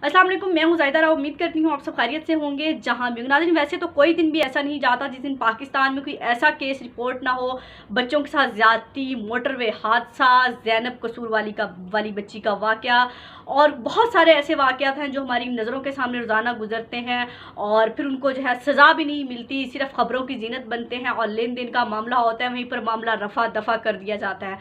अस्सलाम वालेकुम, मैं हूँ ज़ाहिदा राव। उम्मीद करती हूँ आप सब खैरियत से होंगे जहाँ भी। नाज़रीन, वैसे तो कोई दिन भी ऐसा नहीं जाता जिस दिन पाकिस्तान में कोई ऐसा केस रिपोर्ट ना हो, बच्चों के साथ ज़्यादती, मोटरवे हादसा, ज़ैनब कसूर वाली बच्ची का वाक़या और बहुत सारे ऐसे वाक़यात हैं जो हमारी नज़रों के सामने रोज़ाना गुजरते हैं और फिर उनको जो है सज़ा भी नहीं मिलती, सिर्फ ख़बरों की ज़ीनत बनते हैं और लेन देन का मामला होता है, वहीं पर मामला रफ़ा दफ़ा कर दिया जाता है।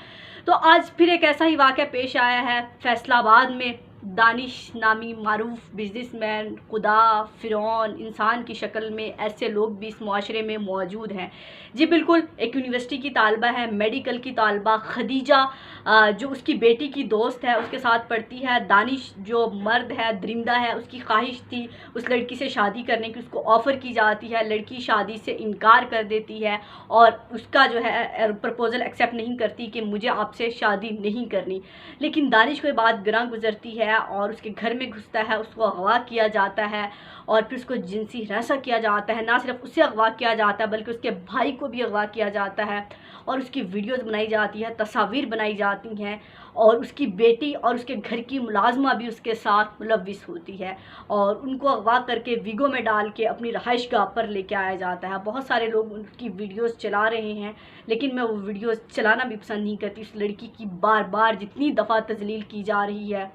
तो आज फिर एक ऐसा ही वाक़या पेश आया है फैसलाबाद में। दानिश नामी मारूफ बिजनेसमैन, खुदा, फ़िरौन, इंसान की शक्ल में ऐसे लोग भी इस मुआशरे में मौजूद हैं। जी बिल्कुल, एक यूनिवर्सिटी की तालबा है, मेडिकल की तालबा खदीजा, जो उसकी बेटी की दोस्त है, उसके साथ पढ़ती है। दानिश जो मर्द है, दरिंदा है, उसकी ख्वाहिश थी उस लड़की से शादी करने की, उसको ऑफ़र की जाती है, लड़की शादी से इनकार कर देती है और उसका जो है प्रपोज़ल एक्सेप्ट नहीं करती कि मुझे आपसे शादी नहीं करनी। लेकिन दानिश को ये बात ग्रां गुजरती है और उसके घर में घुसता है, उसको अगवा किया जाता है और फिर उसको जिनसी हिरासत किया जाता है। ना सिर्फ उसे अगवा किया जाता है बल्कि उसके भाई को भी अगवा किया जाता है और उसकी वीडियोज़ बनाई जाती है, तस्वीर बनाई जाती हैं और उसकी बेटी और उसके घर की मुलाजमा भी उसके साथ मुलविस होती है और उनको अगवा करके विगो में डाल के अपनी रहाइश गाह पर लेके आया जाता है। बहुत सारे लोग उनकी वीडियोज़ चला रहे हैं, लेकिन मैं वो वीडियोज़ चलाना भी पसंद नहीं करती। उस लड़की की बार बार जितनी दफ़ा तजलील की जा रही है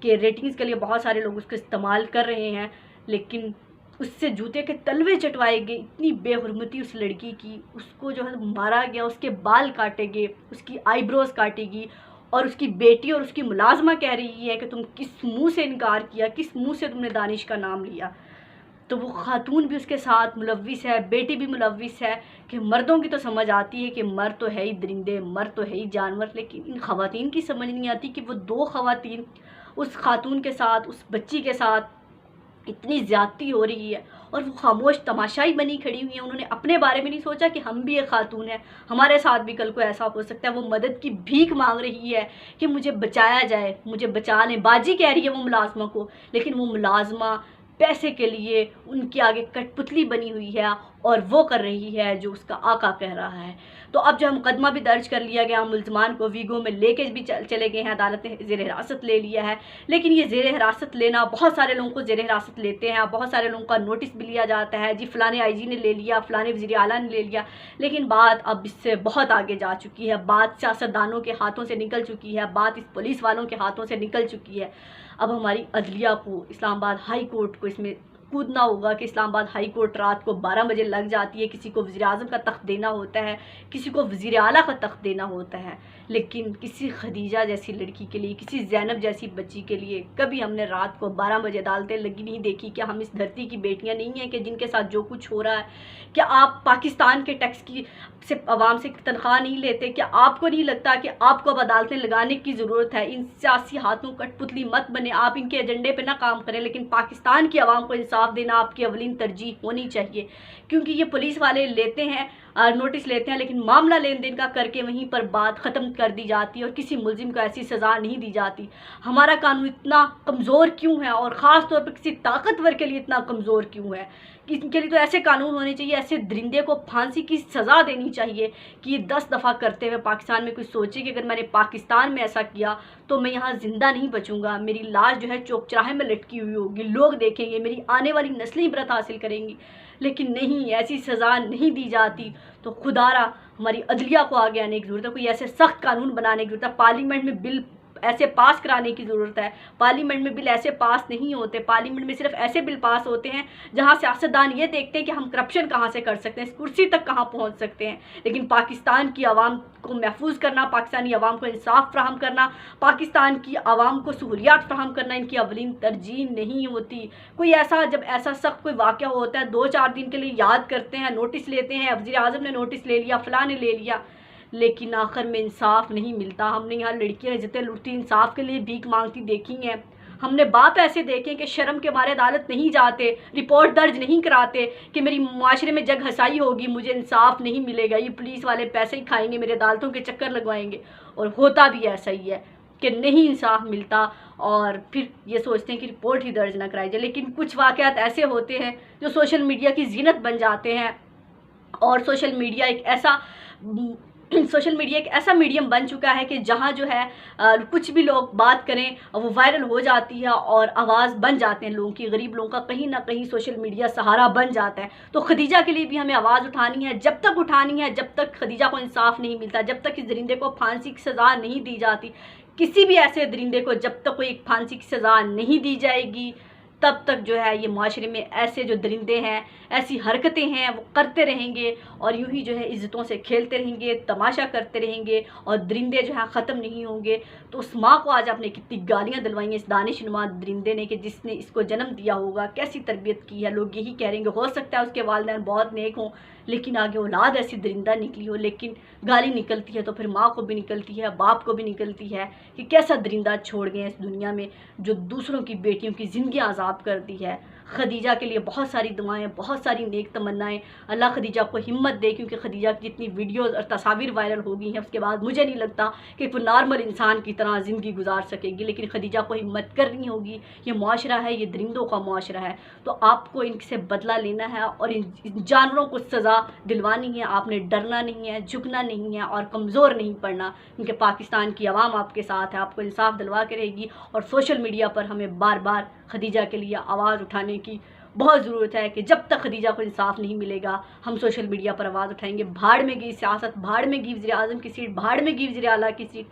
कि रेटिंग्स के लिए बहुत सारे लोग उसको इस्तेमाल कर रहे हैं, लेकिन उससे जूते के तलवे चटवाए गए। इतनी बेहुरमती उस लड़की की, उसको जो है मारा गया, उसके बाल काटे गए, उसकी आईब्रोज काटेगी और उसकी बेटी और उसकी मुलाजमा कह रही है कि तुम किस मुंह से इनकार किया, किस मुंह से तुमने दानिश का नाम लिया। तो वो खातून भी उसके साथ मुलविस है, बेटी भी मुलविस है कि मर्दों की तो समझ आती है कि मर्द तो है ही दरिंदे, मर्द तो है ही जानवर, लेकिन इन ख़वातीन की समझ नहीं आती कि वो दो ख़वातीन उस खातून के साथ, उस बच्ची के साथ इतनी ज़्यादती हो रही है और वो खामोश तमाशाई बनी खड़ी हुई हैं। उन्होंने अपने बारे में नहीं सोचा कि हम भी एक खातून हैं, हमारे साथ भी कल को ऐसा हो सकता है। वो मदद की भीख मांग रही है कि मुझे बचाया जाए, मुझे बचा लें। बाजी कह रही है वो मुलाजमा को, लेकिन वो मुलाजमा पैसे के लिए उनके आगे कठपुतली बनी हुई है और वो कर रही है जो उसका आका कह रहा है। तो अब जो मुकदमा भी दर्ज कर लिया गया, मुलजमान को वीगो में लेके भी चले गए हैं, अदालत ने ज़ेर हिरासत ले लिया है। लेकिन ये ज़ेर हिरासत लेना, बहुत सारे लोगों को ज़ेर हिरासत लेते हैं, बहुत सारे लोगों का नोटिस भी लिया जाता है, जी फ़लाने आईजी ने ले लिया, फ़लाने वज़ीर आला ने ले लिया, लेकिन बात अब इससे बहुत आगे जा चुकी है। बात सियासतदानों के हाथों से निकल चुकी है, बात इस पुलिस वालों के हाथों से निकल चुकी है। अब हमारी अदलिया को, इस्लामाबाद हाई कोर्ट को इसमें कूदना होगा कि इस्लामाबाद हाई कोर्ट रात को 12 बजे लग जाती है। किसी को वज़ीर आज़म का तख्त देना होता है, किसी को वज़ीर आला का तख्त देना होता है, लेकिन किसी खदीजा जैसी लड़की के लिए, किसी ज़ैनब जैसी बच्ची के लिए कभी हमने रात को 12 बजे अदालतें लगी नहीं देखी। क्या हम इस धरती की बेटियां नहीं हैं कि जिनके साथ जो कुछ हो रहा है? क्या आप पाकिस्तान के टैक्स की से आवाम से तनख्वाह नहीं लेते? क्या आपको नहीं लगता कि आपको अब अदालतें लगाने की ज़रूरत है? इन सियासी हाथों कठपुतली मत बने, आप इनके एजेंडे पे ना काम करें, लेकिन पाकिस्तान की आवाम को इंसाफ देना आपकी अवलीन तरजीह होनी चाहिए। क्योंकि ये पुलिस वाले लेते हैं, नोटिस लेते हैं, लेकिन मामला लेन देन का करके वहीं पर बात ख़त्म कर दी जाती है और किसी मुलजिम को ऐसी सज़ा नहीं दी जाती। हमारा कानून इतना कमज़ोर क्यों है और ख़ास तौर पर किसी ताकतवर के लिए इतना कमज़ोर क्यों है? कि इनके लिए तो ऐसे कानून होने चाहिए, ऐसे दरिंदे को फांसी की सज़ा देनी चाहिए कि ये 10 दफ़ा करते हुए पाकिस्तान में कुछ सोचे कि अगर मैंने पाकिस्तान में ऐसा किया तो मैं यहाँ ज़िंदा नहीं बचूंगा, मेरी लाश जो है चौक चौराहे में लटकी हुई होगी, लोग देखेंगे, मेरी आने वाली नस्लें इबरत हासिल करेंगी। लेकिन नहीं, ऐसी सज़ा नहीं दी जाती। तो खुदारा हमारी अदलिया को आगे आने की ज़रूरत है, कोई ऐसे सख्त कानून बनाने की ज़रूरत है, पार्लियामेंट में बिल ऐसे पास कराने की ज़रूरत है। पार्लियामेंट में बिल ऐसे पास नहीं होते, पार्लियामेंट में सिर्फ ऐसे बिल पास होते हैं जहां सियासतदान ये देखते हैं कि हम करप्शन कहां से कर सकते हैं, इस कुर्सी तक कहां पहुंच सकते हैं। लेकिन पाकिस्तान की आवाम को महफूज करना, पाकिस्तानी आवाम को इंसाफ फ्राहम करना, पाकिस्तान की आवाम को सहूलियात फ्राहम करना इनकी अवलीन तरजीह नहीं होती। कोई ऐसा, जब ऐसा सख्त कोई वाक़या होता है, 2-4 दिन के लिए याद करते हैं, नोटिस लेते हैं, वज़ीर आज़म ने नोटिस ले लिया, फ़लाँ ने ले लिया, लेकिन आखिर में इंसाफ नहीं मिलता। हमने यहाँ लड़कियाँ जितने लुटती इंसाफ के लिए भीख मांगती देखी हैं, हमने बाप ऐसे देखे कि शर्म के मारे अदालत नहीं जाते, रिपोर्ट दर्ज नहीं कराते कि मेरी मुआशरे में जग हसाई होगी, मुझे इंसाफ नहीं मिलेगा, ये पुलिस वाले पैसे ही खाएंगे, मेरे अदालतों के चक्कर लगवाएंगे। और होता भी ऐसा ही है कि नहीं इंसाफ मिलता और फिर ये सोचते हैं कि रिपोर्ट ही दर्ज ना कराई जाए। लेकिन कुछ वाक़यात ऐसे होते हैं जो सोशल मीडिया की जीनत बन जाते हैं और सोशल मीडिया एक ऐसा سوشل میڈیا ایک ایسا میڈیم بن چکا ہے کہ جہاں جو ہے کچھ بھی لوگ بات کریں وہ وائرل ہو جاتی ہے اور آواز بن جاتے ہیں لوگوں کی، غریب لوگوں کا کہیں نہ کہیں سوشل میڈیا سہارا بن جاتا ہے۔ تو خدیجہ کے لیے بھی ہمیں آواز اٹھانی ہے، جب تک اٹھانی ہے جب تک خدیجہ کو انصاف نہیں ملتا، جب تک اس درندے کو پھانسی کی سزا نہیں دی جاتی، کسی بھی ایسے درندے کو جب تک کوئی ایک پھانسی کی سزا نہیں دی جائے گی، تب تک جو ہے یہ معاشرے میں ایسے جو درندے ہیں، ایسی حرکتیں ہیں وہ کرتے رہیں گے اور یوں ہی جو ہے عزتوں سے کھیلتے رہیں گے، تماشا کرتے رہیں گے اور درندے جو ہیں ختم نہیں ہوں گے۔ تو اس ماں کو آج آپ نے کتنی گالیاں دلوائی ہیں اس دانش نما درندے نے کہ جس نے اس کو جنم دیا ہوگا، کیسی تربیت کی ہے۔ لوگ یہی کہہ رہے ہیں کہ ہو سکتا ہے اس کے والدین بہت نیک ہوں لیکن آگے اولاد ایسی درندہ نکلی ہو، لیکن گالی نکلتی ہے تو پھر ماں کو بھی نکلتی ہے، باپ کو بھی نکلتی ہے کہ کیسا درندہ چھوڑ گئے ہیں اس دنیا میں جو دوسروں کی بیٹیوں کی زندگیاں عذاب کرتی ہے۔ خدیجہ کے لیے بہت ساری دعائیں، بہت ساری نیک تمنائیں، اللہ خدیجہ کو ہمت دے، کیونکہ خدیجہ کی جتنی ویڈیوز اور تصاویر وائرل ہو گئی ہیں اس کے بعد مجھے نہیں لگتا کہ وہ نارمل انسان کی طرح زندگی گزار سکے گی، لیکن خدیجہ کو ہمت کرنی ہوگی۔ یہ معاشرہ ہے، یہ درندوں کا معاشرہ ہے، تو آپ کو ان سے بدلہ لینا ہے اور ان جانوروں کو سزا دلوانی ہے۔ آپ نے ڈرنا نہیں ہے، جھکنا نہیں ہے اور کمزور نہیں پڑنا، کیونکہ پاکستان کی عوام آپ کے ساتھ ہے، آپ کو انصاف دلوا کے رہے گی۔ اور سوشل میڈیا پر ہمیں بار بار خدیجہ کے لیے آواز اٹھانے کی بہت ضرورت ہے کہ جب تک خدیجہ کو انصاف نہیں ملے گا ہم سوشل میڈیا پر آواز اٹھائیں گے۔ بھاڑ میں گئی سیاست، بھاڑ میں گئی وزیر اعظم کی سیٹ، بھاڑ میں گئی وزیر اعلیٰ کی سیٹ،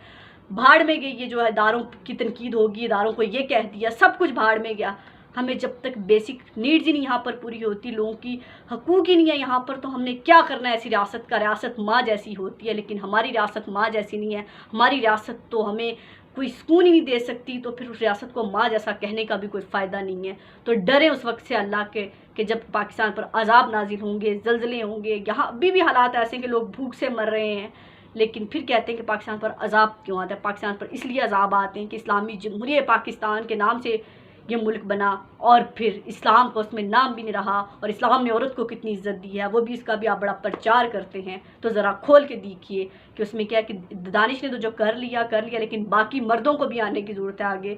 بھاڑ میں گئی یہ جو ہے اداروں کی تنقید ہوگی، اداروں کو یہ کہہ دیا، سب کچھ بھاڑ میں گیا۔ ہمیں جب تک بیسک نیڈز ہی نہیں یہاں پر پوری ہوتی، لوگوں کی حقوق ہی نہیں ہے یہاں پر، تو ہم نے کیا کرنا ہے ایسی ریاست کا؟ ریاست ماں جیسی ہوتی ہے لیکن ہماری ریاست ماں جیسی نہیں ہے۔ ہماری ریاست تو ہمیں کوئی سکون ہی نہیں دے سکتی، تو پھر اس ریاست کو ماں جیسا کہنے کا بھی کوئی فائدہ نہیں ہے۔ تو ڈریں اس وقت سے اللہ کے کہ جب پاکستان پر عذاب نازل ہوں گے، زلزلے ہوں گے، یہاں ابھی بھی حالات ایسے ہیں کہ لوگ بھوک سے مر رہے ہیں، لیکن پھر کہتے ہیں کہ پاکستان پر عذاب کیوں آتا ہے؟ پاکستان پر اس لیے عذاب آتے ہیں کہ اسلامی جمہوریہ پاکستان کے نام سے یہ ملک بنا اور پھر اسلام کا اس میں نام بھی نہیں رہا، اور اسلام نے عورت کو کتنی عزت دی ہے وہ بھی اس کا بھی آپ بڑا پرچار کرتے ہیں۔ تو ذرا کھول کے دیکھیے کہ اس میں کیا ہے کہ دانش نے تو جو کر لیا لیکن باقی مردوں کو بھی آنے کی ضرورت ہے آگے،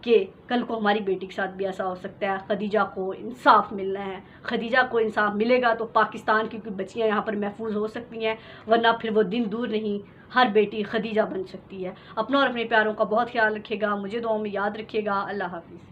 کہ کل کو ہماری بیٹی کے ساتھ بھی ایسا ہو سکتا ہے۔ خدیجہ کو انصاف ملنا ہے، خدیجہ کو انصاف ملے گا تو پاکستان کی بچیاں یہاں پر محفوظ ہو سکتی ہیں، ورنہ پھر وہ دن دور نہیں ہر بیٹی خدیجہ بن سکتی ہے۔ اپنا اور اپنے پیاروں کا بہت خیال رکھیے گا، مجھے دعاؤں میں یاد رکھیے گا۔ اللہ حافظ۔